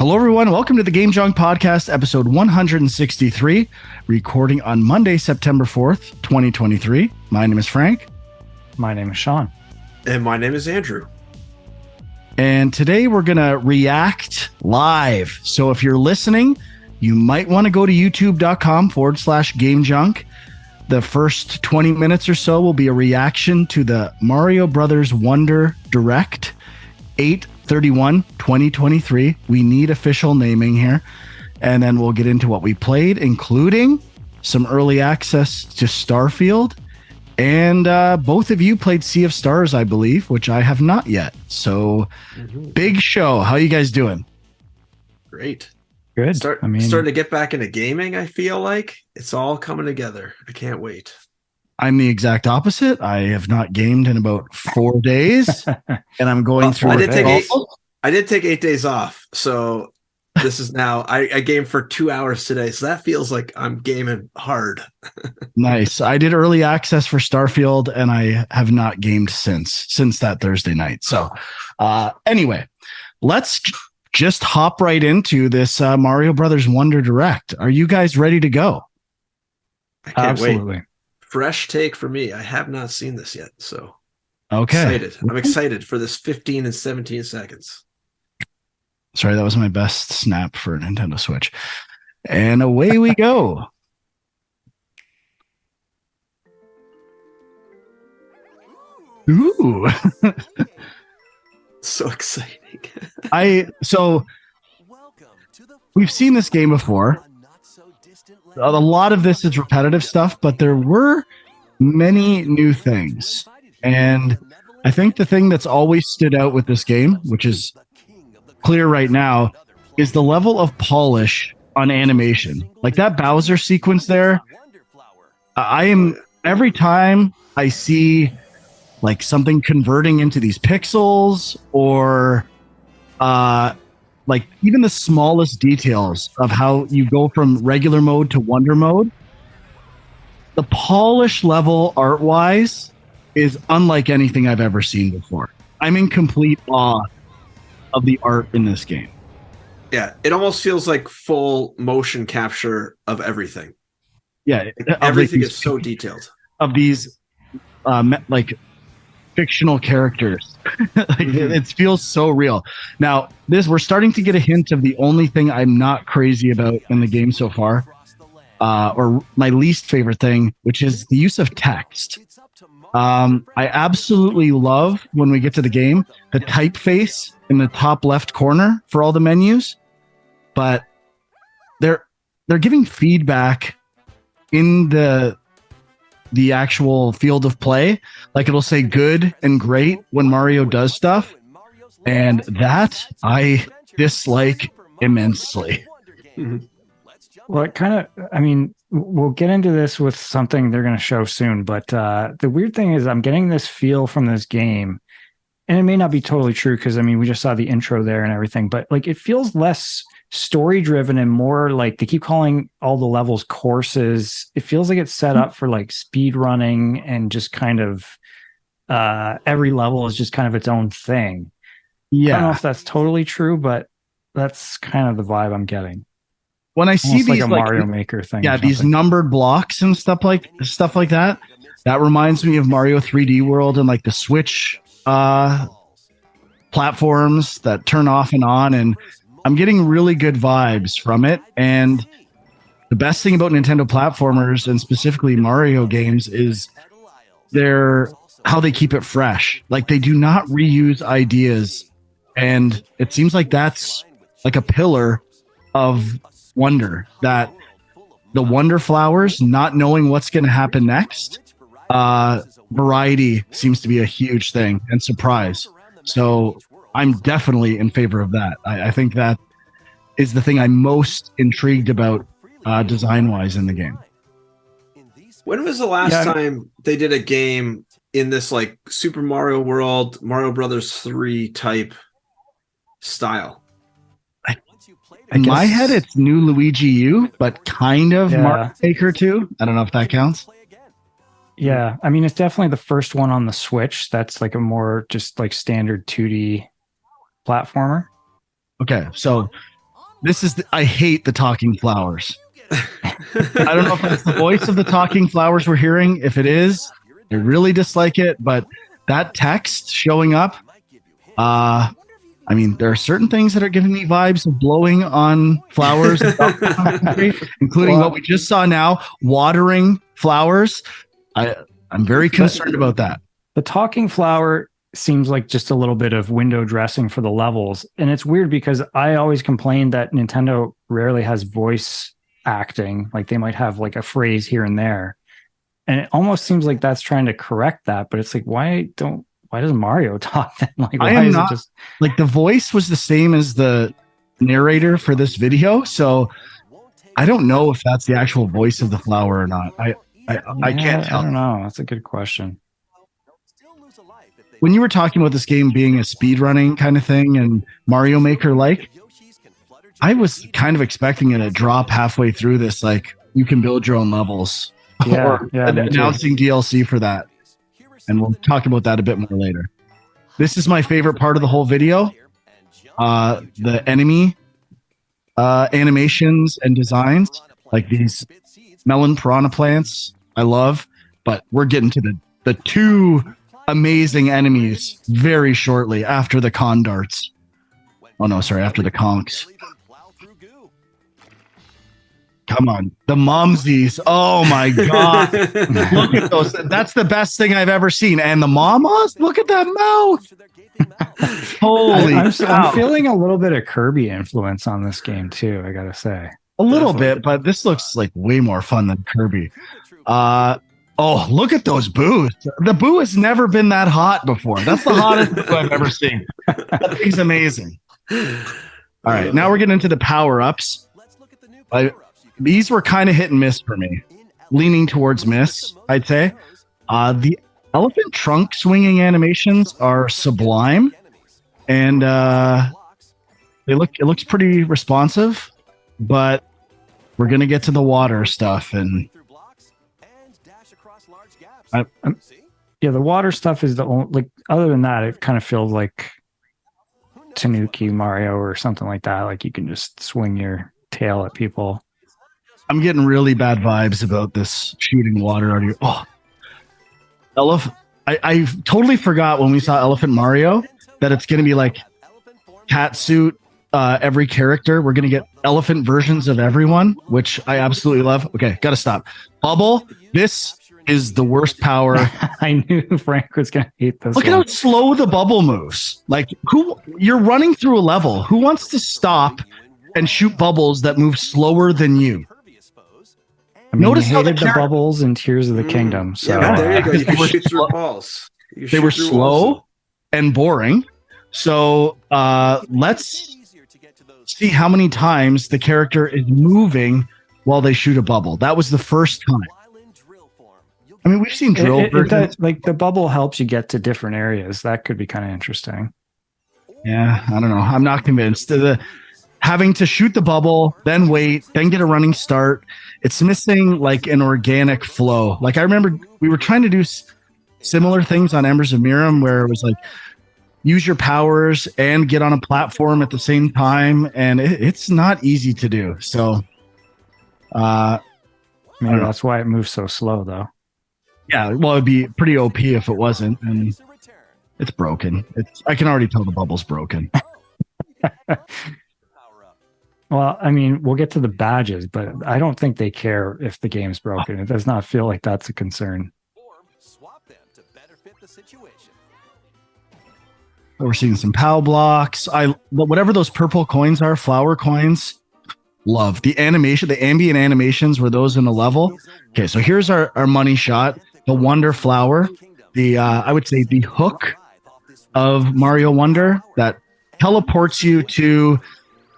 Hello, everyone. Welcome to the Game Junk Podcast, episode 163, recording on Monday, September 4th, 2023. My name is Frank. My name is Sean. And my name is Andrew. And today we're going to react live. So if you're listening, you might want to go to youtube.com/GameJunk. The first 20 minutes or so will be a reaction to the Mario Brothers Wonder Direct 8/31/2023. We need official naming here. And then we'll get into what we played, including some early access to Starfield. And both of you played Sea of Stars, I believe, which I have not yet. So big show. How you guys doing? Great. Good. Starting to get back into gaming, I feel like. It's all coming together. I can't wait. I'm the exact opposite. I have not gamed in about 4 days, and I'm going through. I did take 8 days off, so this is now. I gamed for 2 hours today, so that feels like I'm gaming hard. Nice. I did early access for Starfield, and I have not gamed since that Thursday night. So, anyway, let's just hop right into this Mario Brothers Wonder Direct. Are you guys ready to go? I can't Absolutely. wait. Fresh take for me. I have not seen this yet, so Okay. I'm excited for this 15 and 17 seconds. Sorry, that was my best snap for Nintendo Switch. And away we go. Ooh. So exciting. So we've seen this game before. A lot of this is repetitive stuff, but there were many new things. And I think the thing that's always stood out with this game, which is clear right now, is the level of polish on animation. Like that Bowser sequence there. Every time I see like something converting into these pixels or like even the smallest details of how you go from regular mode to wonder mode, the polish level art-wise is unlike anything I've ever seen before. I'm in complete awe of the art in this game. Yeah, it almost feels like full motion capture of everything. Yeah, everything is so detailed. Of these like fictional characters. It feels so real. Now, we're starting to get a hint of the only thing I'm not crazy about in the game so far, or my least favorite thing, which is the use of text. I absolutely love when we get to the game, the typeface in the top left corner for all the menus, but they're giving feedback in the actual field of play. Like it'll say good and great when Mario does stuff, and that I dislike immensely. Well, it kind of, we'll get into this with something they're going to show soon, but the weird thing is I'm getting this feel from this game, and it may not be totally true because, we just saw the intro there and everything, but like it feels less story driven and more like they keep calling all the levels courses. It feels like it's set up for like speed running and just kind of every level is just kind of its own thing. Yeah. I don't know if that's totally true, but that's kind of the vibe I'm getting. When I see these like a Mario Maker thing. Yeah, these numbered blocks and stuff like that, that reminds me of Mario 3D World and like the Switch platforms that turn off and on, and I'm getting really good vibes from it. And the best thing about Nintendo platformers and specifically Mario games is how they keep it fresh. Like they do not reuse ideas. And it seems like that's like a pillar of wonder, that the wonder flowers, not knowing what's going to happen next, variety seems to be a huge thing, and surprise. So I'm definitely in favor of that. I think that is the thing I'm most intrigued about design-wise in the game. When was the last time they did a game in this like Super Mario World, Mario Brothers 3 type style? In my head, it's New Luigi U, but kind of Mario Maker 2. I don't know if that counts. Yeah, I mean, it's definitely the first one on the Switch. That's like a more just like standard 2D platformer. Okay, so I hate the talking flowers. I don't know if it's the voice of the talking flowers we're hearing. If it is, I really dislike it. But that text showing up, I mean, there are certain things that are giving me vibes of blowing on flowers, including what we just saw now, watering flowers. I'm very concerned about that. The talking flower seems like just a little bit of window dressing for the levels. And it's weird because I always complain that Nintendo rarely has voice acting. Like they might have like a phrase here and there. And it almost seems like that's trying to correct that. But it's like, why doesn't Mario talk then? Like, why is it just like the voice was the same as the narrator for this video? So I don't know if that's the actual voice of the flower or not. I can't tell. I don't know. That's a good question. When you were talking about this game being a speedrunning kind of thing and Mario Maker like, I was kind of expecting it to drop halfway through this, like you can build your own levels. Yeah, or announcing DLC for that. And we'll talk about that a bit more later. This is my favorite part of the whole video. The enemy animations and designs, like these melon piranha plants, I love. But we're getting to the two amazing enemies very shortly after the con darts. Oh no, sorry, after the conks. Come on, the mumsies. Oh my god. Look at those. That's the best thing I've ever seen. And the mamas, look at that mouth. Holy I'm feeling a little bit of Kirby influence on this game too, I gotta say. A little bit, but this looks like way more fun than Kirby. Oh, look at those boos. The boo has never been that hot before. That's the hottest boo I've ever seen. That thing's amazing. All right, now we're getting into the power-ups. These were kind of hit and miss for me. Leaning towards miss, I'd say. The elephant trunk swinging animations are sublime. And it looks pretty responsive. But we're going to get to the water stuff. And the water stuff is the only, like, other than that, it kind of feels like Tanuki Mario or something like that. Like you can just swing your tail at people. I'm getting really bad vibes about this shooting water out of you. Oh, I totally forgot when we saw Elephant Mario that it's going to be like cat suit, every character. We're going to get elephant versions of everyone, which I absolutely love. Okay, got to stop. Bubble, this is the worst power. I knew Frank was going to hate this. Look at how slow the bubble moves. Like, you're running through a level. Who wants to stop and shoot bubbles that move slower than you? I mean, notice how the bubbles in Tears of the Kingdom. So yeah, there you go. You can shoot through balls. They were slow and boring. So let's see how many times the character is moving while they shoot a bubble. That was the first time. I mean, we've seen drill versions. Like the bubble helps you get to different areas. That could be kind of interesting. Yeah, I don't know. I'm not convinced. Having to shoot the bubble, then wait, then get a running start. It's missing like an organic flow. Like I remember we were trying to do similar things on Embers of Miriam where it was like use your powers and get on a platform at the same time. And it's not easy to do. So maybe that's why it moves so slow though. Yeah, well, it'd be pretty OP if it wasn't. And it's broken. I can already tell the bubble's broken. Well, I mean, we'll get to the badges, but I don't think they care if the game's broken. It does not feel like that's a concern. We're seeing some POW blocks. Whatever those purple coins are, flower coins, love. The animation, the ambient animations were those in a level. Okay, so here's our money shot. The Wonder Flower. I would say the hook of Mario Wonder that teleports you to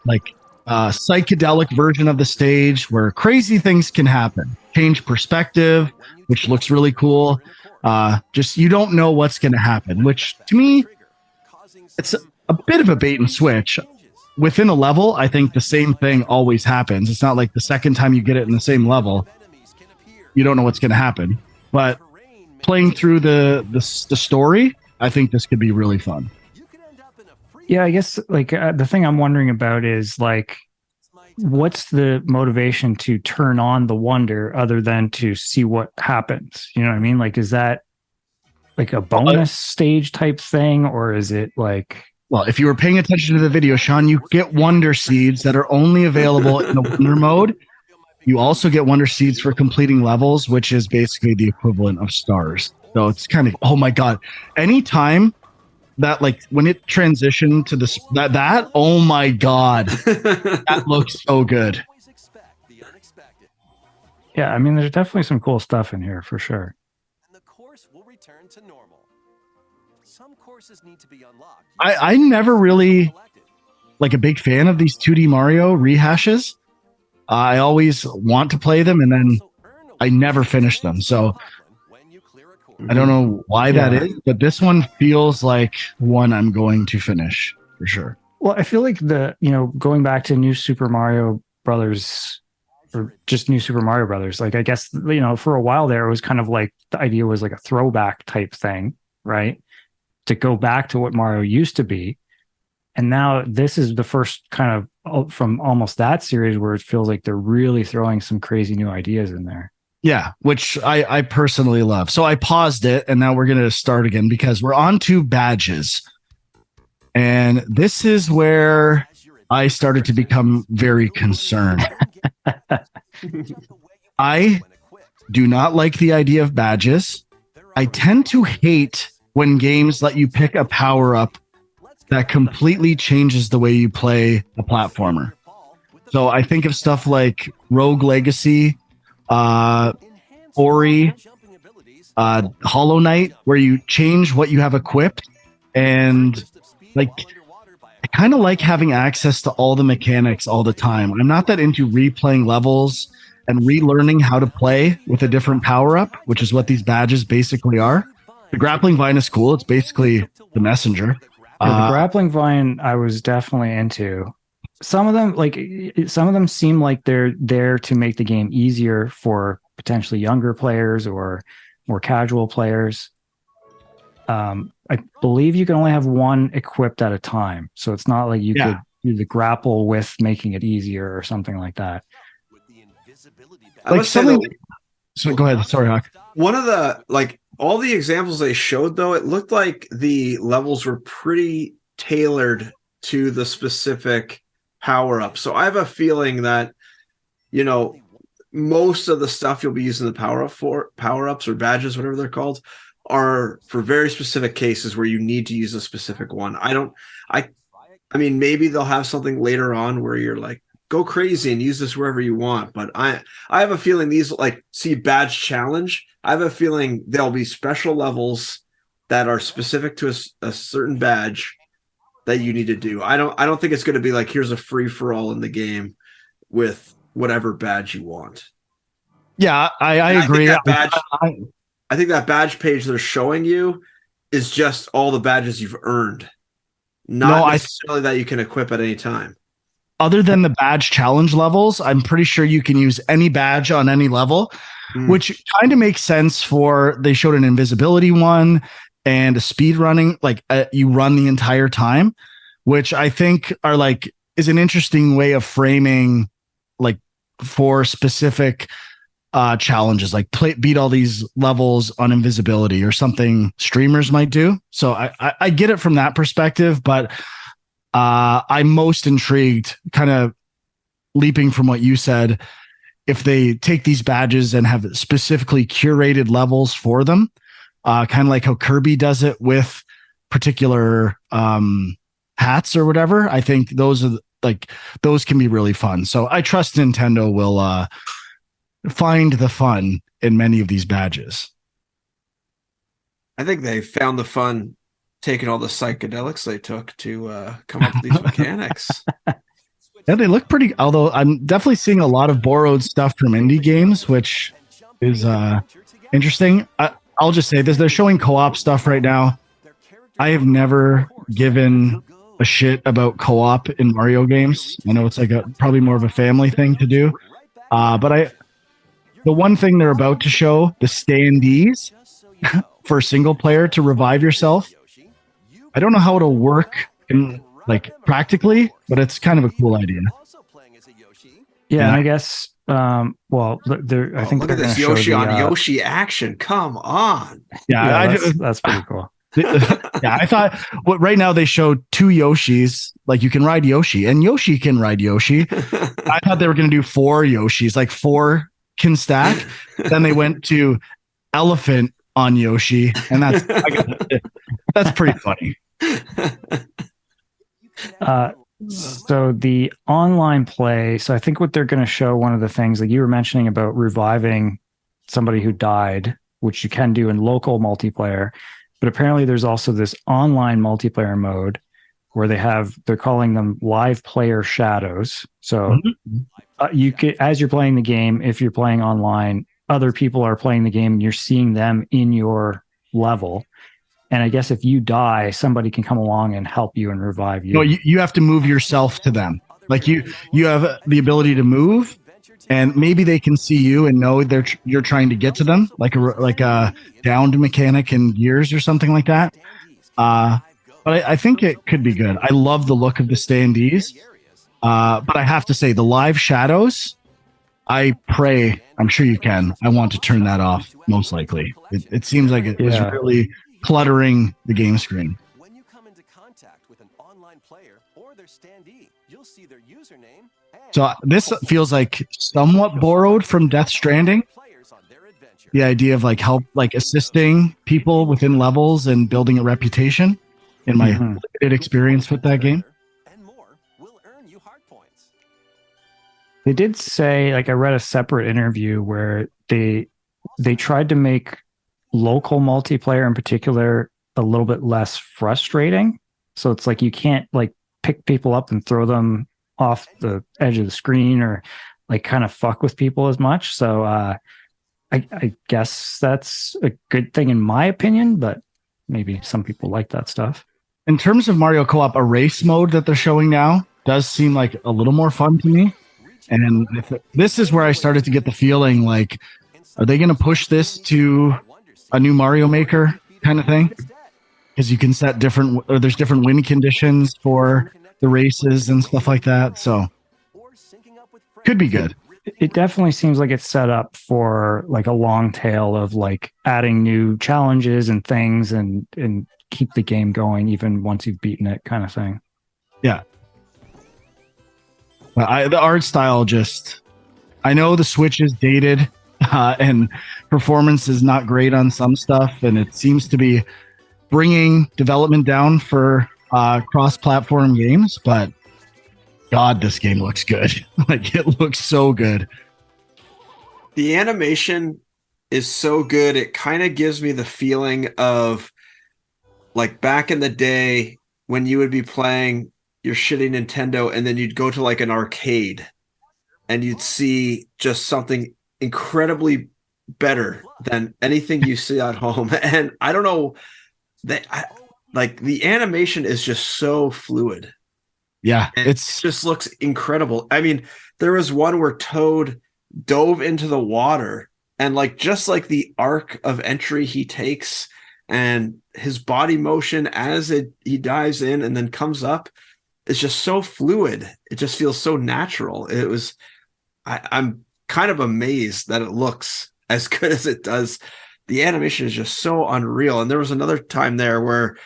like psychedelic version of the stage where crazy things can happen. Change perspective, which looks really cool. Just you don't know what's going to happen, which to me, it's a bit of a bait and switch. Within a level, I think the same thing always happens. It's not like the second time you get it in the same level, you don't know what's going to happen. But playing through the story, I think this could be really fun. Yeah, I guess like the thing I'm wondering about is like what's the motivation to turn on the wonder other than to see what happens? You know what I mean? Like, is that like a bonus stage type thing, or is it like? Well, if you were paying attention to the video, Sean, you get wonder seeds that are only available in the wonder mode. You also get wonder seeds for completing levels, which is basically the equivalent of stars. So it's kind of, oh my God. Anytime that, like, when it transitioned to this, that, oh my God, that looks so good. Yeah, I mean, there's definitely some cool stuff in here for sure. The course will return to normal. Some courses need to be unlocked. I never really like a big fan of these 2D Mario rehashes. I always want to play them and then I never finish them. So I don't know why that is, but this one feels like one I'm going to finish for sure. Well, I feel like going back to New Super Mario Brothers, or just New Super Mario Brothers, like, I guess, for a while there, it was kind of like the idea was like a throwback type thing, right? To go back to what Mario used to be. And now this is the first kind of from almost that series where it feels like they're really throwing some crazy new ideas in there. Yeah, which I personally love. So I paused it and now we're going to start again because we're on to badges. And this is where I started to become very concerned. I do not like the idea of badges. I tend to hate when games let you pick a power-up that completely changes the way you play a platformer. So I think of stuff like Rogue Legacy, Ori, Hollow Knight, where you change what you have equipped, and like I kind of like having access to all the mechanics all the time. I'm not that into replaying levels and relearning how to play with a different power-up, which is what these badges basically are. The grappling vine is cool. It's basically the messenger. The grappling vine I was definitely into. Some of them seem like they're there to make the game easier for potentially younger players or more casual players. I believe you can only have one equipped at a time, so it's not like you could do the grapple with making it easier or something like that. Like something. So go ahead. Sorry, Hawk. One of the all the examples they showed, though, it looked like the levels were pretty tailored to the specific power up. So I have a feeling that, most of the stuff you'll be using the power ups or badges, whatever they're called, are for very specific cases where you need to use a specific one. I mean, maybe they'll have something later on where you're like, go crazy and use this wherever you want. But I have a feeling these, see badge challenge, I have a feeling there'll be special levels that are specific to a certain badge that you need to do. I don't think it's going to be like, here's a free for all in the game with whatever badge you want. Yeah, I agree. I think that badge page they're showing you is just all the badges you've earned, not necessarily that you can equip at any time. Other than the badge challenge levels, I'm pretty sure you can use any badge on any level, which kind of makes sense they showed an invisibility one and a speed running, you run the entire time, which I think is an interesting way of framing for specific challenges, beat all these levels on invisibility or something streamers might do. So I get it from that perspective, but I'm most intrigued, kind of leaping from what you said, if they take these badges and have specifically curated levels for them, kind of like how Kirby does it with particular hats or whatever. I think those can be really fun. So I trust Nintendo will find the fun in many of these badges. I think they found the fun taking all the psychedelics they took to come up with these mechanics. Yeah, they look pretty, although I'm definitely seeing a lot of borrowed stuff from indie games, which is interesting. I'll just say this, they're showing co-op stuff right now. I have never given a shit about co-op in Mario games. I know it's probably more of a family thing to do. But the one thing they're about to show, the standees for single player to revive yourself, I don't know how it'll work practically, but it's kind of a cool idea. recognize a Yoshi. Yeah, and I guess well, I think look they're at this going to show Yoshi the, on Yoshi action. Come on. Yeah, that's pretty cool. Yeah, I thought right now they showed 2 Yoshis, like you can ride Yoshi and Yoshi can ride Yoshi. I thought they were going to do 4 Yoshis, like 4 can stack. Then they went to elephant on Yoshi, and that's pretty funny. So the online play. So I think what they're going to show, one of the things like you were mentioning about reviving somebody who died, which you can do in local multiplayer, but apparently there's also this online multiplayer mode where they're calling them live player shadows. So you could, as you're playing the game, if you're playing online, other people are playing the game and you're seeing them in your level. And I guess if you die, somebody can come along and help you and revive you. No, you have to move yourself to them. Like you have the ability to move, and maybe they can see you and know you're trying to get to them, like a downed mechanic in Gears or something like that. But I think it could be good. I love the look of the standees. But I have to say, the live shadows, I'm sure you can. I want to turn that off, most likely. It seems like it was really cluttering the game screen. When you come into contact with an online player or their standee, you'll see their username. So this feels like somewhat borrowed from Death Stranding. The idea of assisting people within levels and building a reputation. In my limited experience with that game. They did say, like I read a separate interview where they tried to make local multiplayer in particular a little bit less frustrating. So it's like you can't like pick people up and throw them off the edge of the screen or like kind of fuck with people as much. So I guess that's a good thing in my opinion, but maybe some people like that stuff. In terms of Mario Co-op, a race mode that they're showing now does seem like a little more fun to me. And this is where I started to get the feeling like, are they going to push this to a new Mario Maker kind of thing? Because you can set there's different win conditions for the races and stuff like that. So could be good. It definitely seems like it's set up for like a long tail of like adding new challenges and things and keep the game going even once you've beaten it kind of thing. Yeah. The art style I know the Switch is dated and performance is not great on some stuff, and it seems to be bringing development down for cross-platform games, but God, this game looks good. Like it looks so good. The animation is so good. It kind of gives me the feeling of like back in the day when you would be playing your shitty Nintendo and then you'd go to like an arcade and you'd see just something incredibly better than anything you see at home. And I don't know, like the animation is just so fluid. Yeah, it just looks incredible. I mean, there was one where Toad dove into the water and like just like the arc of entry he takes and his body motion as he dives in and then comes up, it's just so fluid. It just feels so natural. I'm kind of amazed that it looks as good as it does. The animation is just so unreal. And there was another time there where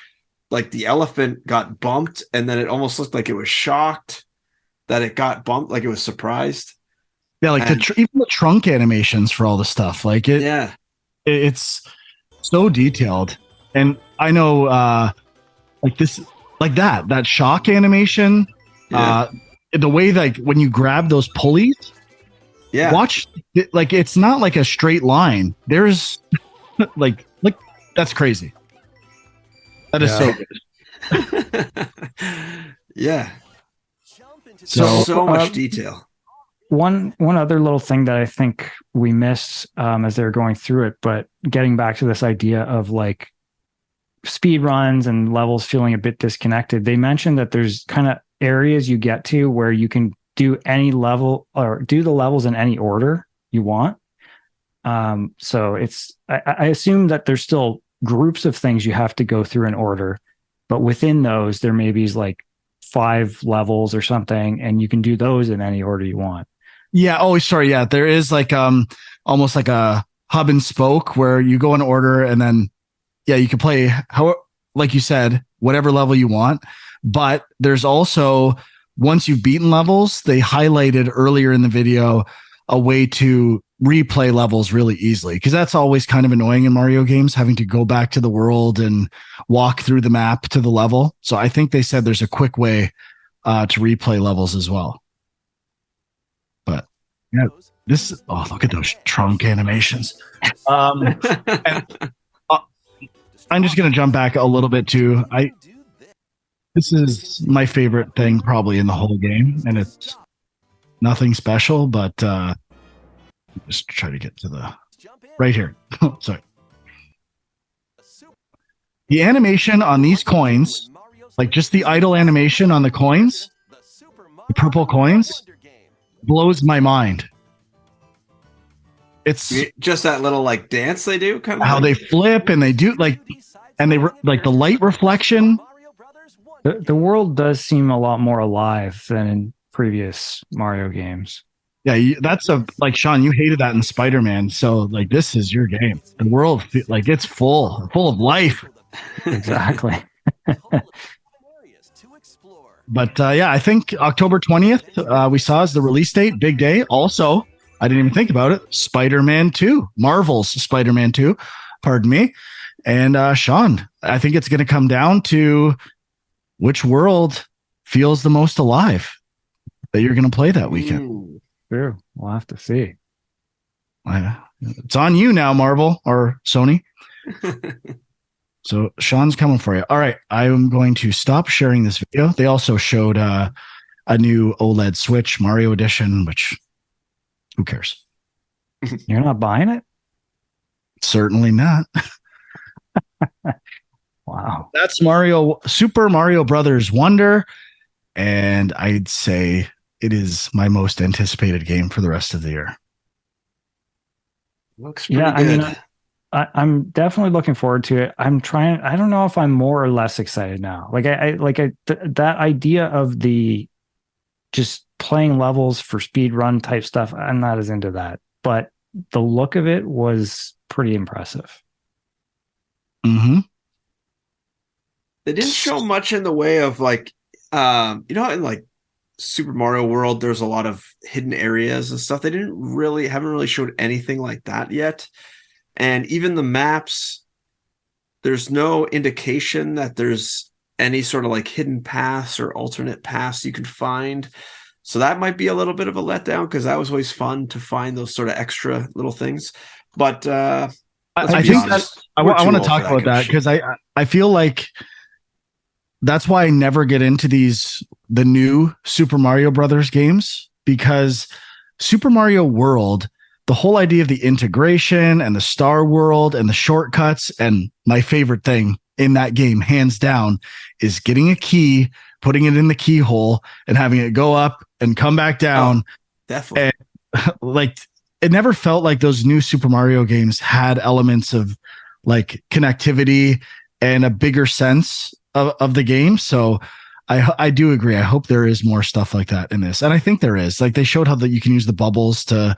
like the elephant got bumped and then it almost looked like it was shocked that it got bumped, like it was surprised. Yeah, like even the trunk animations for all the stuff, like it's so detailed. And I know that shock animation, the way like when you grab those pulleys, watch like it's not like a straight line. There's like that's crazy. That is so good. Yeah. So much detail. One other little thing that I think we missed as they were going through it, but getting back to this idea of like speed runs and levels feeling a bit disconnected, they mentioned that there's kind of areas you get to where you can do any level or do the levels in any order you want. So I assume that there's still groups of things you have to go through in order, but within those there may be like 5 levels or something, and you can do those in any order you want. Yeah. Oh, sorry. Yeah, there is like almost like a hub and spoke where you go in order, and then you can play how, like you said, whatever level you want. But there's also, once you've beaten levels, they highlighted earlier in the video a way to replay levels really easily, because that's always kind of annoying in Mario games, having to go back to the world and walk through the map to the level. So I think they said there's a quick way to replay levels as well. But yeah, look at those trunk animations. And, I'm just going to jump back a little bit too. This is my favorite thing probably in the whole game, and it's nothing special, but just try to get to the right here. Sorry. The animation on these coins, like just the idle animation on the coins, the purple coins, blows my mind. It's just that little like dance they do, kind of how they flip and they do like, and they like the light reflection. The world does seem a lot more alive than in previous Mario games. Yeah, that's like Sean, you hated that in Spider-Man, so like this is your game. The world, like it's full of life. Exactly. But I think October 20th we saw as the release date, big day. Also, I didn't even think about it. Spider-Man 2, Marvel's Spider-Man 2, pardon me. And Sean, I think it's going to come down to which world feels the most alive that you're going to play that weekend. True. We'll have to see. It's on you now, Marvel or Sony. So Sean's coming for you. All right. I'm going to stop sharing this video. They also showed a new OLED Switch Mario Edition, which who cares? You're not buying it? Certainly not. Wow. That's Super Mario Brothers Wonder. And I'd say it is my most anticipated game for the rest of the year. Looks pretty good. I mean, I'm definitely looking forward to it. I don't know if I'm more or less excited now. That idea of the just playing levels for speed run type stuff, I'm not as into that. But the look of it was pretty impressive. Mm-hmm. They didn't show much in the way of like, in like Super Mario World, there's a lot of hidden areas and stuff. They haven't really showed anything like that yet. And even the maps, there's no indication that there's any sort of like hidden paths or alternate paths you can find. So that might be a little bit of a letdown, because that was always fun to find those sort of extra little things. But I think I want to talk about that, because I feel like that's why I never get into the new Super Mario Brothers games, because Super Mario World, the whole idea of the integration and the Star World and the shortcuts, and my favorite thing in that game, hands down, is getting a key, putting it in the keyhole, and having it go up and come back down. Oh, definitely. And, like, it never felt like those new Super Mario games had elements of like connectivity and a bigger sense of the game. So I do agree. I hope there is more stuff like that in this. And I think there is. Like, they showed how that you can use the bubbles to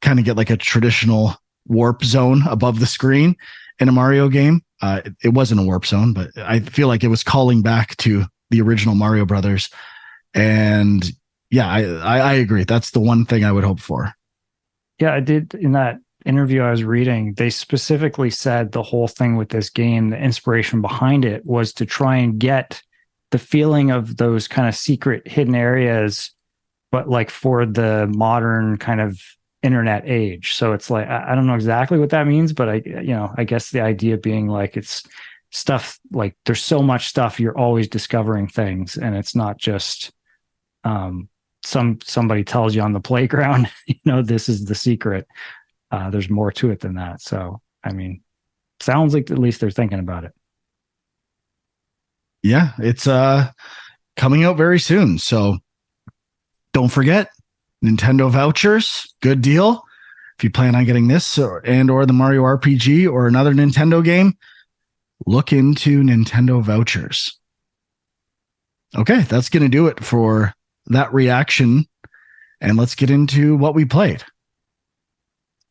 kind of get like a traditional warp zone above the screen in a Mario game. It wasn't a warp zone, but I feel like it was calling back to the original Mario Brothers. And yeah, I agree. That's the one thing I would hope for. Yeah, I did. In that interview I was reading, they specifically said the whole thing with this game, the inspiration behind it was to try and get the feeling of those kind of secret hidden areas, but like for the modern kind of internet age. So it's like, I don't know exactly what that means, but I guess the idea being like, it's stuff like there's so much stuff, you're always discovering things, and it's not just somebody tells you on the playground, this is the secret. There's more to it than that. So, I mean, sounds like at least they're thinking about it. Yeah, it's coming out very soon. So don't forget, Nintendo vouchers, good deal. If you plan on getting this or the Mario RPG or another Nintendo game, look into Nintendo vouchers. Okay, that's going to do it for that reaction. And let's get into what we played.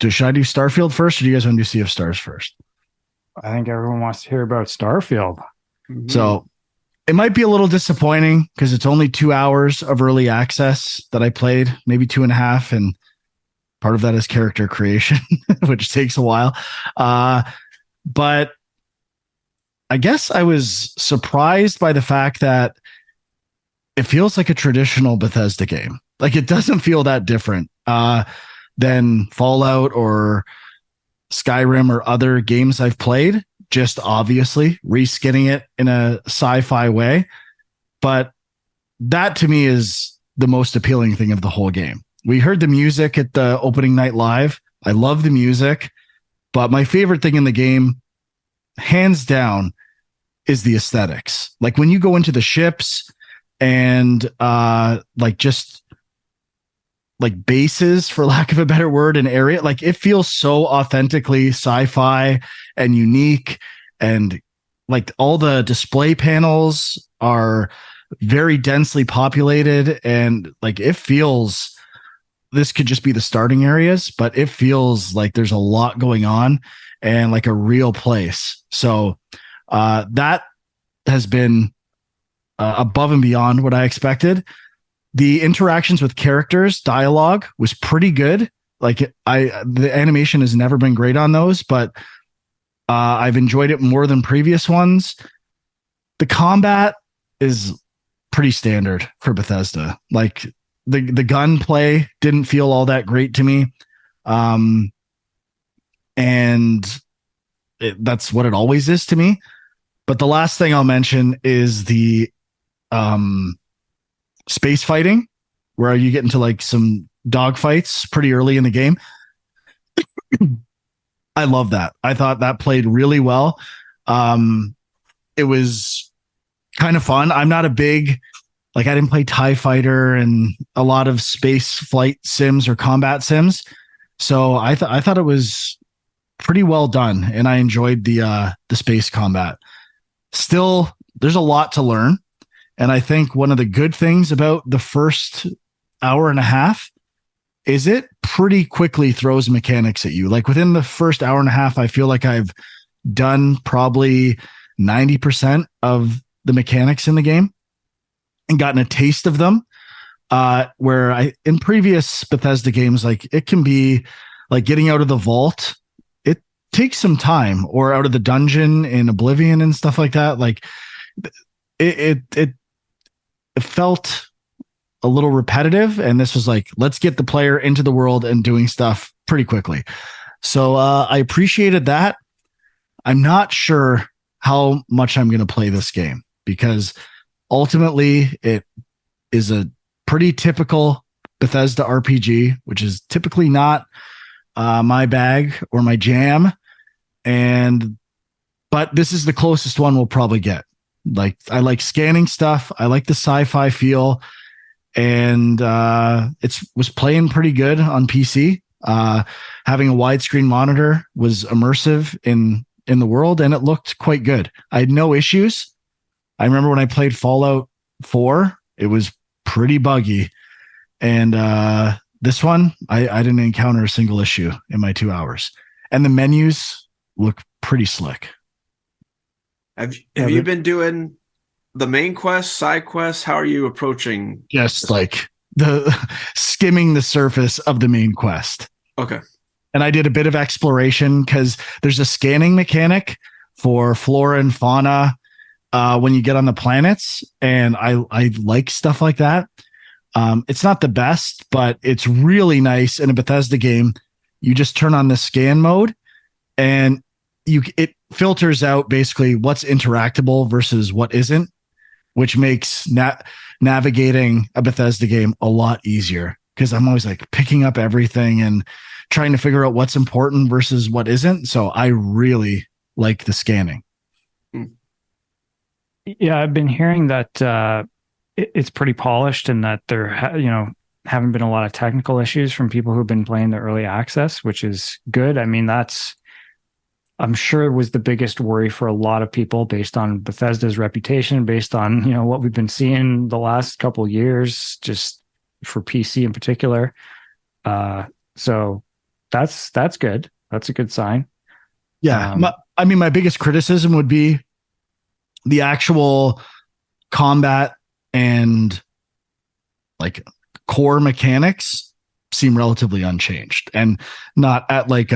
Should I do Starfield first, or do you guys want to do Sea of Stars first? I think everyone wants to hear about Starfield. Mm-hmm. So it might be a little disappointing because it's only 2 hours of early access that I played, maybe 2.5. And part of that is character creation, which takes a while. But I guess I was surprised by the fact that it feels like a traditional Bethesda game. Like, it doesn't feel that different than Fallout or Skyrim or other games I've played. Just obviously reskinning it in a sci-fi way. But that to me is the most appealing thing of the whole game. We heard the music at the opening night live. I love the music, but my favorite thing in the game, hands down, is the aesthetics. Like when you go into the ships and like just like bases, for lack of a better word, an area, like it feels so authentically sci-fi and unique, and like all the display panels are very densely populated, and like it feels, this could just be the starting areas, but it feels like there's a lot going on and like a real place. So that has been above and beyond what I expected. The interactions with characters, dialogue was pretty good. Like the animation has never been great on those, but I've enjoyed it more than previous ones. The combat is pretty standard for Bethesda. Like the gunplay didn't feel all that great to me. And that's what it always is to me. But the last thing I'll mention is the space fighting, where you get into like some dogfights pretty early in the game. I love that. I thought that played really well. It was kind of fun. I'm not a big, like, I didn't play TIE Fighter and a lot of space flight sims or combat sims. So I thought it was pretty well done, and I enjoyed the space combat. Still, there's a lot to learn. And I think one of the good things about the first hour and a half is it pretty quickly throws mechanics at you. Like within the first hour and a half, I feel like I've done probably 90% of the mechanics in the game and gotten a taste of them. Where in previous Bethesda games, like it can be like getting out of the vault, it takes some time, or out of the dungeon in Oblivion and stuff like that. Like it felt a little repetitive, and this was like, let's get the player into the world and doing stuff pretty quickly. So I appreciated that. I'm not sure how much I'm going to play this game, because ultimately it is a pretty typical Bethesda RPG, which is typically not my bag or my jam. But this is the closest one we'll probably get. Like, I like scanning stuff. I like the sci-fi feel, and it was playing pretty good on PC. Having a widescreen monitor was immersive in the world, and it looked quite good. I had no issues. I remember when I played Fallout 4, it was pretty buggy, and this one, I didn't encounter a single issue in my 2 hours, and the menus look pretty slick. Have you been doing the main quest, side quests? How are you approaching? Just like the skimming the surface of the main quest. Okay. And I did a bit of exploration because there's a scanning mechanic for flora and fauna when you get on the planets. And I like stuff like that. It's not the best, but it's really nice in a Bethesda game. You just turn on the scan mode, and it filters out basically what's interactable versus what isn't, which makes navigating a Bethesda game a lot easier, because I'm always like picking up everything and trying to figure out what's important versus what isn't. So I really like the scanning. Yeah, I've been hearing that it's pretty polished, and that there haven't been a lot of technical issues from people who've been playing the early access, which is good. I mean, that's I'm sure it was the biggest worry for a lot of people based on Bethesda's reputation, based on, what we've been seeing the last couple of years, just for PC in particular. So that's good. That's a good sign. Yeah. My biggest criticism would be the actual combat and like core mechanics seem relatively unchanged and not at like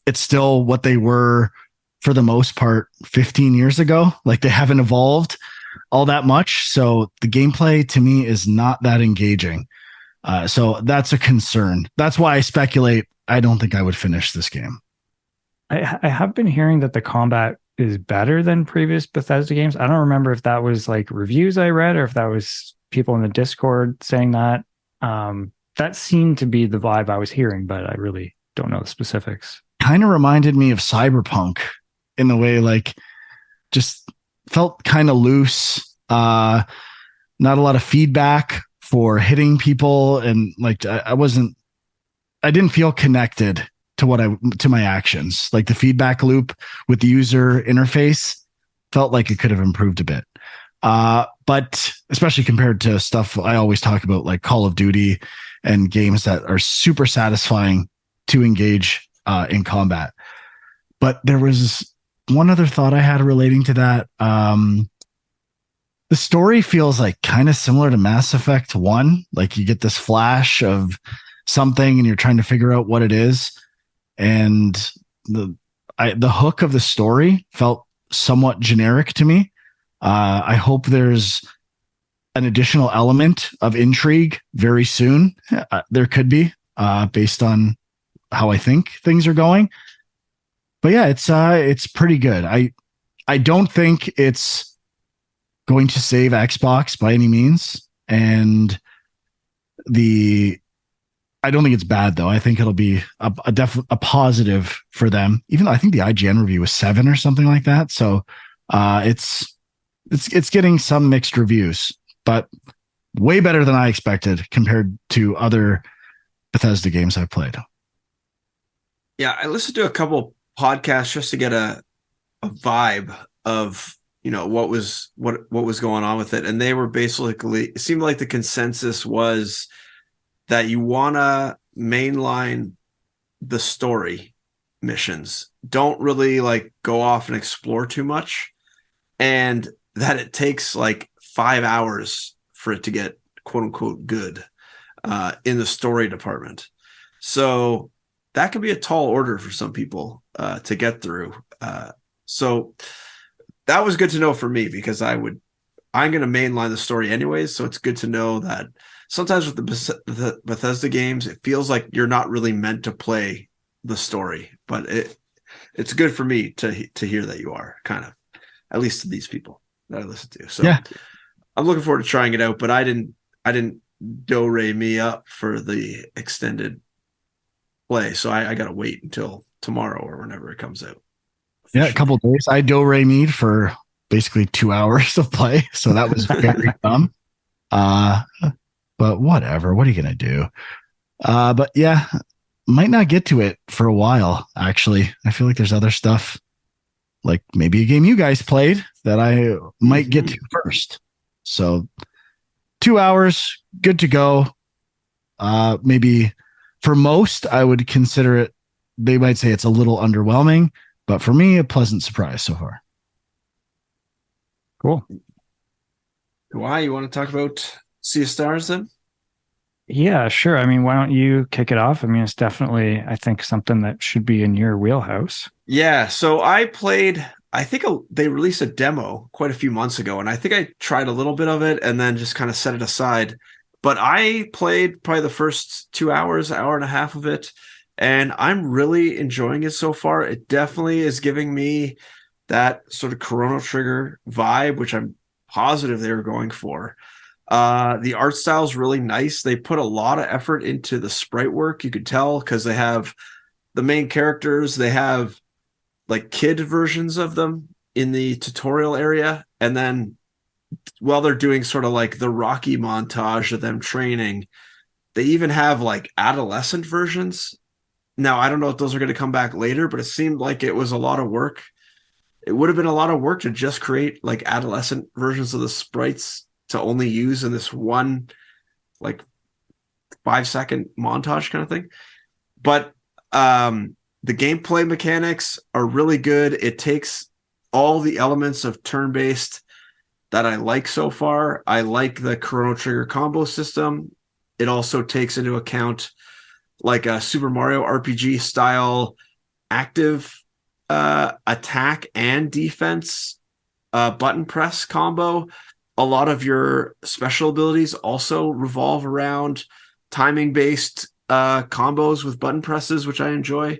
it's still what they were for the most part 15 years ago. Like they haven't evolved all that much. So the gameplay to me is not that engaging. So that's a concern. That's why I speculate I don't think I would finish this game. I have been hearing that the combat is better than previous Bethesda games. I don't remember if that was like reviews I read or if that was people in the Discord saying that. That seemed to be the vibe I was hearing, but I really don't know the specifics. Kind of reminded me of Cyberpunk in the way, like, just felt kind of loose. Not a lot of feedback for hitting people, and like I didn't feel connected to my actions. Like the feedback loop with the user interface felt like it could have improved a bit. But especially compared to stuff I always talk about, like Call of Duty and games that are super satisfying to engage in combat. But there was one other thought I had relating to that. The story feels like kind of similar to Mass Effect 1. Like you get this flash of something and you're trying to figure out what it is. And the hook of the story felt somewhat generic to me. I hope there's an additional element of intrigue very soon. There could be, based on how I think things are going. But yeah, it's pretty good. I don't think it's going to save Xbox by any means, and I don't think it's bad though. I think it'll be a positive for them. Even though I think the IGN review was 7 or something like that. So it's getting some mixed reviews, but way better than I expected compared to other Bethesda games I've played. Yeah, I listened to a couple podcasts just to get a vibe of what was going on with it, and they were basically, it seemed like the consensus was that you want to mainline the story missions, don't really like go off and explore too much, and that it takes like 5 hours for it to get quote unquote good in the story department. So that could be a tall order for some people to get through. So that was good to know for me, because I'm going to mainline the story anyways. So it's good to know that sometimes with the Bethesda games, it feels like you're not really meant to play the story, but it's good for me to hear that you are, kind of, at least to these people that I listen to. So yeah, I'm looking forward to trying it out, but I didn't do-re me up for the extended play. So I got to wait until tomorrow or whenever it comes out. Yeah, a couple of days. I do-re me'd for basically 2 hours of play. So that was very dumb. But whatever. What are you going to do? But yeah, might not get to it for a while, actually. I feel like there's other stuff, like maybe a game you guys played that I might get to first. So 2 hours, good to go. Maybe for most, I would consider it, they might say it's a little underwhelming, but for me, a pleasant surprise so far. Cool. Why, you want to talk about Sea of Stars then? Yeah, sure. I mean, why don't you kick it off? I mean, it's definitely, I think, something that should be in your wheelhouse. Yeah, so I played, I think they released a demo quite a few months ago, and I think I tried a little bit of it and then just kind of set it aside. But I played probably the first 2 hours, hour and a half of it, and I'm really enjoying it so far. It definitely is giving me that sort of Chrono Trigger vibe, which I'm positive they were going for. The art style is really nice. They put a lot of effort into the sprite work. You could tell, because they have the main characters, they have like kid versions of them in the tutorial area. And then while they're doing sort of like the Rocky montage of them training, they even have like adolescent versions Now, I don't know if those are going to come back later, but it seemed like it was a lot of work. It would have been a lot of work to just create like adolescent versions of the sprites to only use in this one like 5-second montage kind of thing. But the gameplay mechanics are really good. It takes all the elements of turn-based that I like so far. I like the Chrono Trigger combo system. It also takes into account like a Super Mario RPG style active attack and defense button press combo. A lot of your special abilities also revolve around timing based combos with button presses, which I enjoy.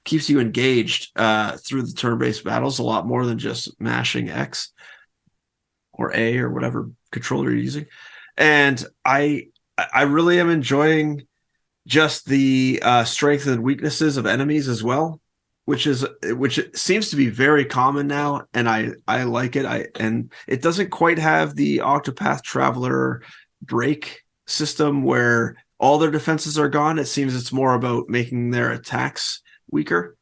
Keeps you engaged through the turn-based battles a lot more than just mashing X or A or whatever controller you're using. And I really am enjoying just the strengths and weaknesses of enemies as well, which seems to be very common now, and I like it. And it doesn't quite have the Octopath Traveler break system where all their defenses are gone. It seems it's more about making their attacks weaker,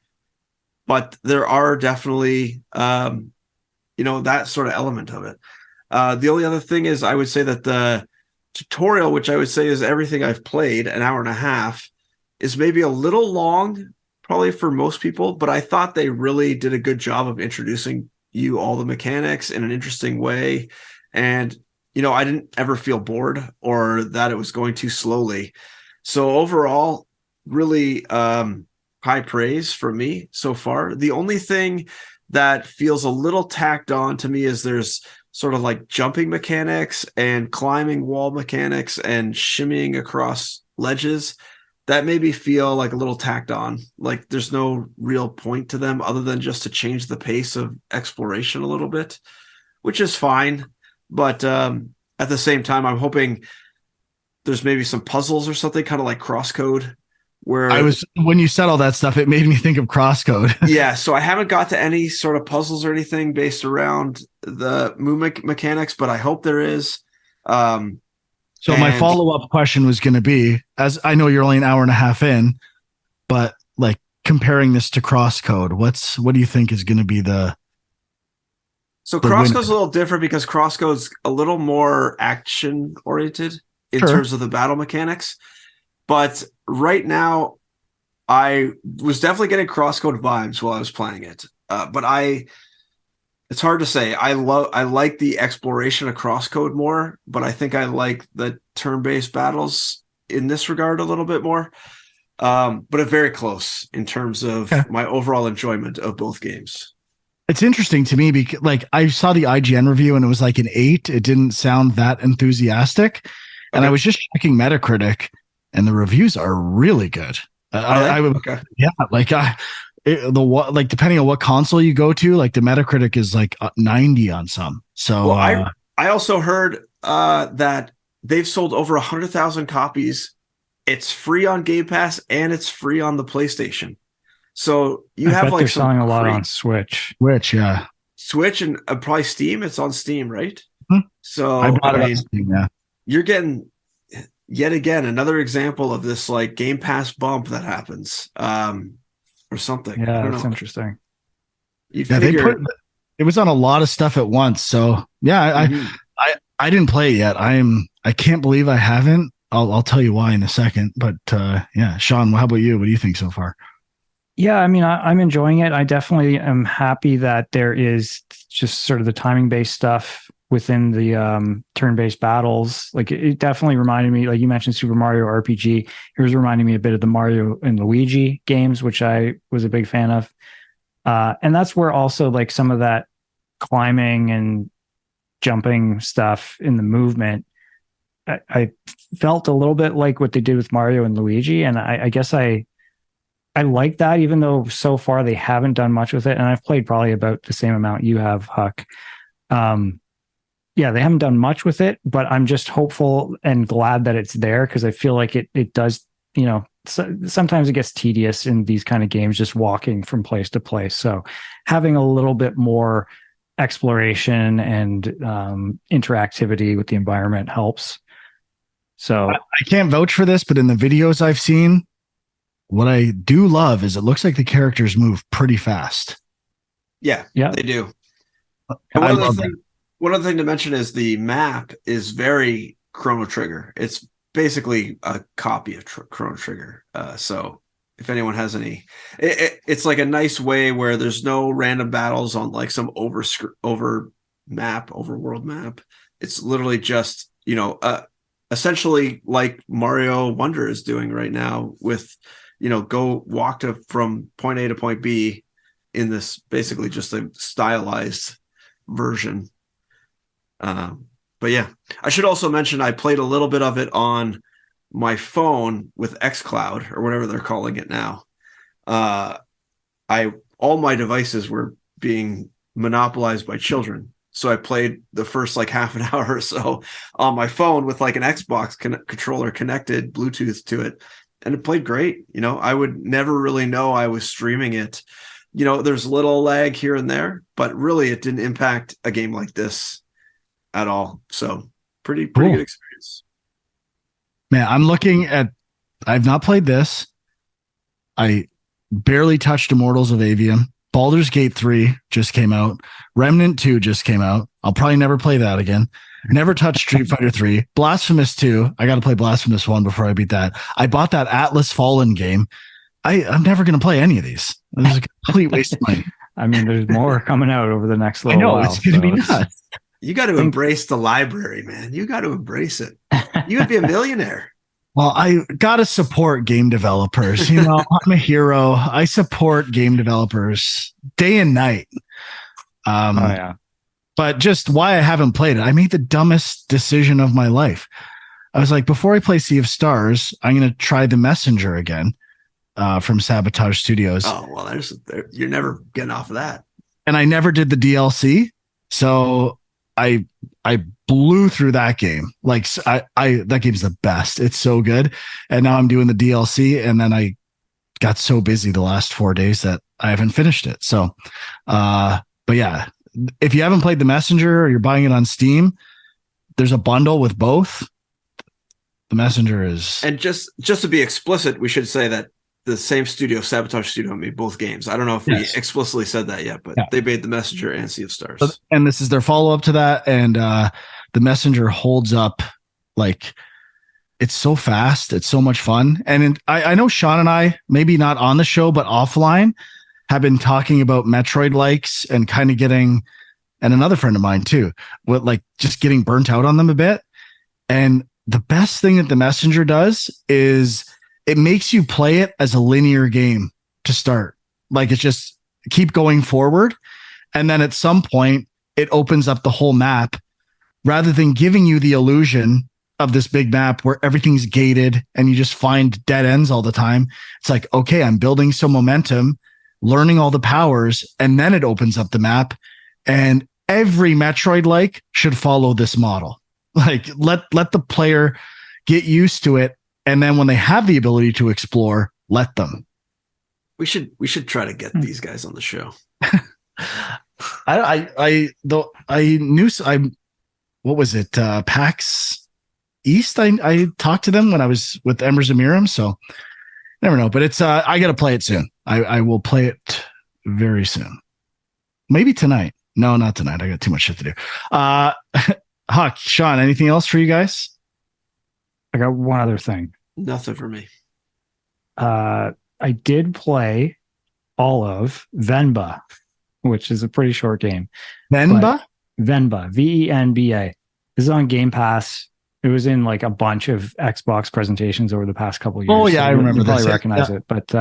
but there are definitely that sort of element of it. The only other thing is I would say that the tutorial, which I would say is everything I've played, an hour and a half, is maybe a little long probably for most people, but I thought they really did a good job of introducing you all the mechanics in an interesting way. And I didn't ever feel bored or that it was going too slowly. So overall, really high praise from me so far. The only thing that feels a little tacked on to me is there's sort of like jumping mechanics and climbing wall mechanics and shimmying across ledges that made me feel like a little tacked on. Like there's no real point to them other than just to change the pace of exploration a little bit, which is fine. But at the same time, I'm hoping there's maybe some puzzles or something, kind of like Crosscode, where when you said all that stuff, it made me think of Crosscode. Yeah, so I haven't got to any sort of puzzles or anything based around the move mechanics, but I hope there is. So my follow-up question was going to be, as I know you're only an hour and a half in, but like comparing this to Crosscode, what do you think is going to be the Crosscode's a little different because Crosscode's a little more action oriented in terms of the battle mechanics. But right now, I was definitely getting Crosscode vibes while I was playing it. But it's hard to say. I like the exploration of Crosscode more, but I think I like the turn-based battles in this regard a little bit more. But it's very close in terms of my overall enjoyment of both games. It's interesting to me because like I saw the IGN review and it was like an 8. It didn't sound that enthusiastic. And I was just checking Metacritic and the reviews are really good. Depending on what console you go to, like the Metacritic is like 90 on some. So I also heard that they've sold over 100,000 copies. It's free on Game Pass and it's free on the PlayStation. So you have like they're selling a lot on Switch. Switch and probably Steam. It's on Steam, right? Mm-hmm. So I mean, Steam, you're getting yet again another example of this like Game Pass bump that happens. Or something. Yeah, that's interesting. It was on a lot of stuff at once. So yeah, I didn't play it yet. I can't believe I haven't. I'll tell you why in a second. But yeah, Sean, how about you? What do you think so far? Yeah, I mean, I'm enjoying it. I definitely am happy that there is just sort of the timing based stuff within the turn-based battles. Like it definitely reminded me, like you mentioned Super Mario RPG. It was reminding me a bit of the Mario and Luigi games, which I was a big fan of. And that's where also like some of that climbing and jumping stuff in the movement, I felt a little bit like what they did with Mario and Luigi. And I guess I like that, even though so far they haven't done much with it. And I've played probably about the same amount you have, Huck. Yeah, they haven't done much with it, but I'm just hopeful and glad that it's there because I feel like it does, sometimes it gets tedious in these kind of games, just walking from place to place. So having a little bit more exploration and interactivity with the environment helps. So I can't vouch for this, but in the videos I've seen, what I do love is it looks like the characters move pretty fast. Yeah, they do. And I love that. one other thing to mention is the map is very Chrono Trigger. It's basically a copy of Chrono Trigger. So if anyone has any, it's like a nice way where there's no random battles on like some overworld map. It's literally just, essentially like Mario Wonder is doing right now with, go walk from point A to point B in this basically just a stylized version. But yeah, I should also mention I played a little bit of it on my phone with xCloud or whatever they're calling it now. All my devices were being monopolized by children. So I played the first like half an hour or so on my phone with like an Xbox controller connected Bluetooth to it. And it played great. I would never really know I was streaming it. There's a little lag here and there, but really it didn't impact a game like this at all. So pretty good experience. Man, I've not played this. I barely touched Immortals of Avium. Baldur's Gate 3 just came out. Remnant 2 just came out. I'll probably never play that again. Never touched Street Fighter 3. Blasphemous 2. I got to play Blasphemous 1 before I beat that. I bought that Atlas Fallen game. I'm never going to play any of these. This is a complete waste of money. I mean, there's more coming out over the next little while. It's going to be nuts. You got to embrace the library, man. You got to embrace it. You would be a millionaire. Well, I got to support game developers. I'm a hero. I support game developers day and night. But just why I haven't played it, I made the dumbest decision of my life. I was like, before I play Sea of Stars, I'm going to try The Messenger again from Sabotage Studios. Oh, well, you're never getting off of that. And I never did the DLC. So I blew through that game. Like that game's the best. It's so good. And now I'm doing the DLC, and then I got so busy the last 4 days that I haven't finished it. So, but yeah, if you haven't played The Messenger or you're buying it on Steam, there's a bundle with both. The Messenger is. And just to be explicit, we should say that the same studio, Sabotage Studio, made both games. I don't know if we explicitly said that yet, but they made The Messenger and Sea of Stars. And this is their follow-up to that. And The Messenger holds up like it's so fast. It's so much fun. And I know Sean and I, maybe not on the show, but offline, have been talking about Metroid likes and kind of getting, and another friend of mine too, with like just getting burnt out on them a bit. And the best thing that The Messenger does is it makes you play it as a linear game to start. Like it's just keep going forward. And then at some point it opens up the whole map rather than giving you the illusion of this big map where everything's gated and you just find dead ends all the time. It's like, okay, I'm building some momentum, learning all the powers, and then it opens up the map. And every Metroid like should follow this model. Like let the player get used to it. And then when they have the ability to explore, let them. We should try to get these guys on the show. What was it? PAX East. I talked to them when I was with Embers of Miriam. So never know, but it's, I got to play it soon. I will play it very soon. Maybe tonight. No, not tonight. I got too much shit to do. Huck, Sean, anything else for you guys? I got one other thing. Nothing for me. I did play all of Venba, which is a pretty short game. Venba? Venba, Venba. This is on Game Pass. It was in like a bunch of Xbox presentations over the past couple of years. Oh yeah, I remember you this. Probably recognize it, but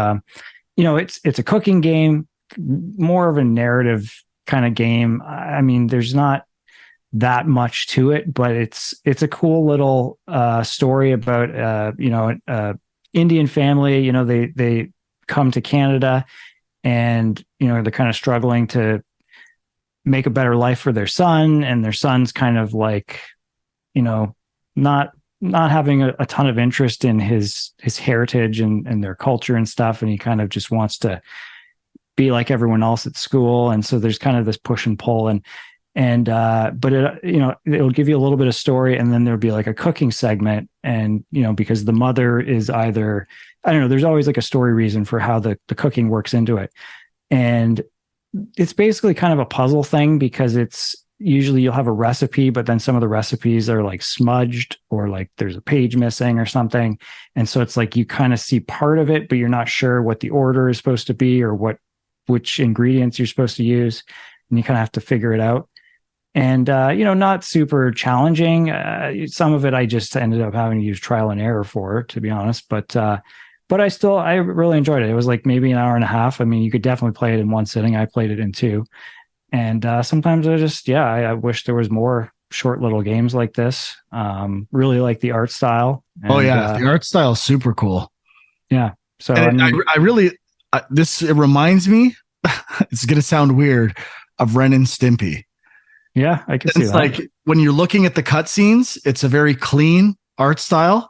it's a cooking game, more of a narrative kind of game. I mean, there's not that much to it, but it's a cool little story about Indian family. They come to Canada, and they're kind of struggling to make a better life for their son, and their son's kind of like not having a ton of interest in his heritage and their culture and stuff, and he kind of just wants to be like everyone else at school. And so there's kind of this push and pull, and And but it'll give you a little bit of story, and then there'll be like a cooking segment, and because the mother is either, I don't know, there's always like a story reason for how the cooking works into it. And it's basically kind of a puzzle thing, because it's usually you'll have a recipe, but then some of the recipes are like smudged, or like there's a page missing or something. And so it's like you kind of see part of it, but you're not sure what the order is supposed to be, or which ingredients you're supposed to use. And you kind of have to figure it out. And, not super challenging. Some of it I just ended up having to use trial and error for, to be honest. But I really enjoyed it. It was like maybe an hour and a half. I mean, you could definitely play it in one sitting. I played it in two. And sometimes I wish there was more short little games like this. Really like the art style. And, the art style is super cool. Yeah. So it reminds me, it's going to sound weird, of Ren and Stimpy. Yeah, I can see that. It's like when you're looking at the cutscenes, it's a very clean art style,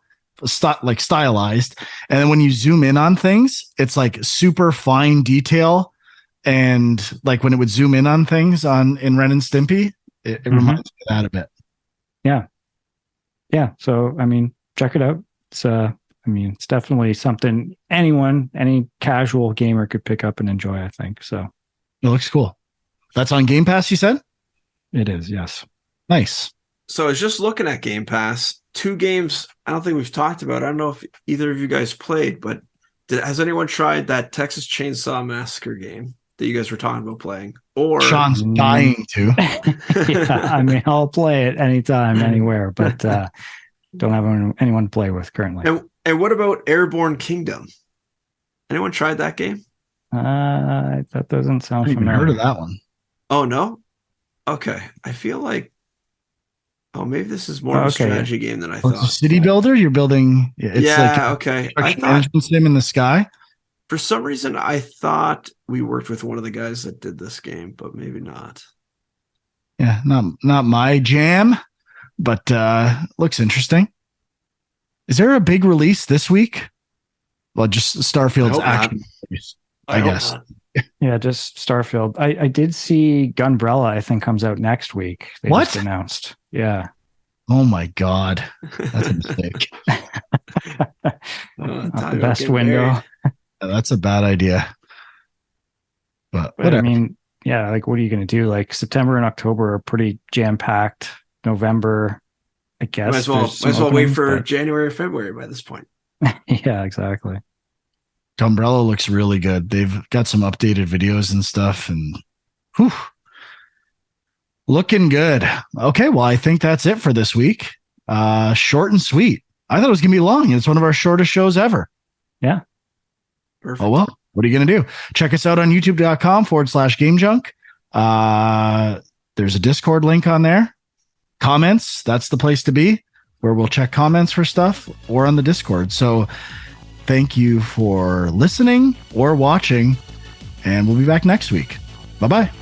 like stylized. And then when you zoom in on things, it's like super fine detail. And like when it would zoom in on things in Ren and Stimpy, it reminds me of that a bit. Yeah. Yeah. So, I mean, check it out. It's definitely something any casual gamer could pick up and enjoy, I think. So it looks cool. That's on Game Pass, you said? It is, yes. Nice. So I was just looking at Game Pass. 2 games I don't think we've talked about. I don't know if either of you guys played, but has anyone tried that Texas Chainsaw Massacre game that you guys were talking about playing? Or Sean's dying to. Yeah, I'll play it anytime, anywhere, but don't have anyone to play with currently. And what about Airborne Kingdom? Anyone tried that game? That doesn't sound I haven't familiar. heard of that one. Oh, no? Okay. I feel like, maybe this is more of a strategy game than I thought. It's a city builder. You're building. Okay. I thought management sim in the sky. For some reason, I thought we worked with one of the guys that did this game, but maybe not. Yeah, not my jam, but looks interesting. Is there a big release this week? Well, just Starfield's action release, I guess. Not. Yeah, just Starfield. I did see Gunbrella, I think, comes out next week. They just announced. Yeah. Oh my God. That's a mistake. Not the best window. That's a bad idea. But I mean, yeah, like what are you going to do? Like September and October are pretty jam-packed. November, I guess. Might as well wait for January or February by this point. Yeah, exactly. Umbrella looks really good. They've got some updated videos and stuff, and looking good. Okay, well, I think that's it for this week. Short and sweet. I thought it was gonna be long. It's one of our shortest shows ever. Yeah. Perfect. Oh well, what are you gonna do? Check us out on youtube.com/gamejunk. There's a Discord link on there. Comments, that's the place to be, where we'll check comments for stuff, or on the Discord. So thank you for listening or watching, and we'll be back next week. Bye-bye.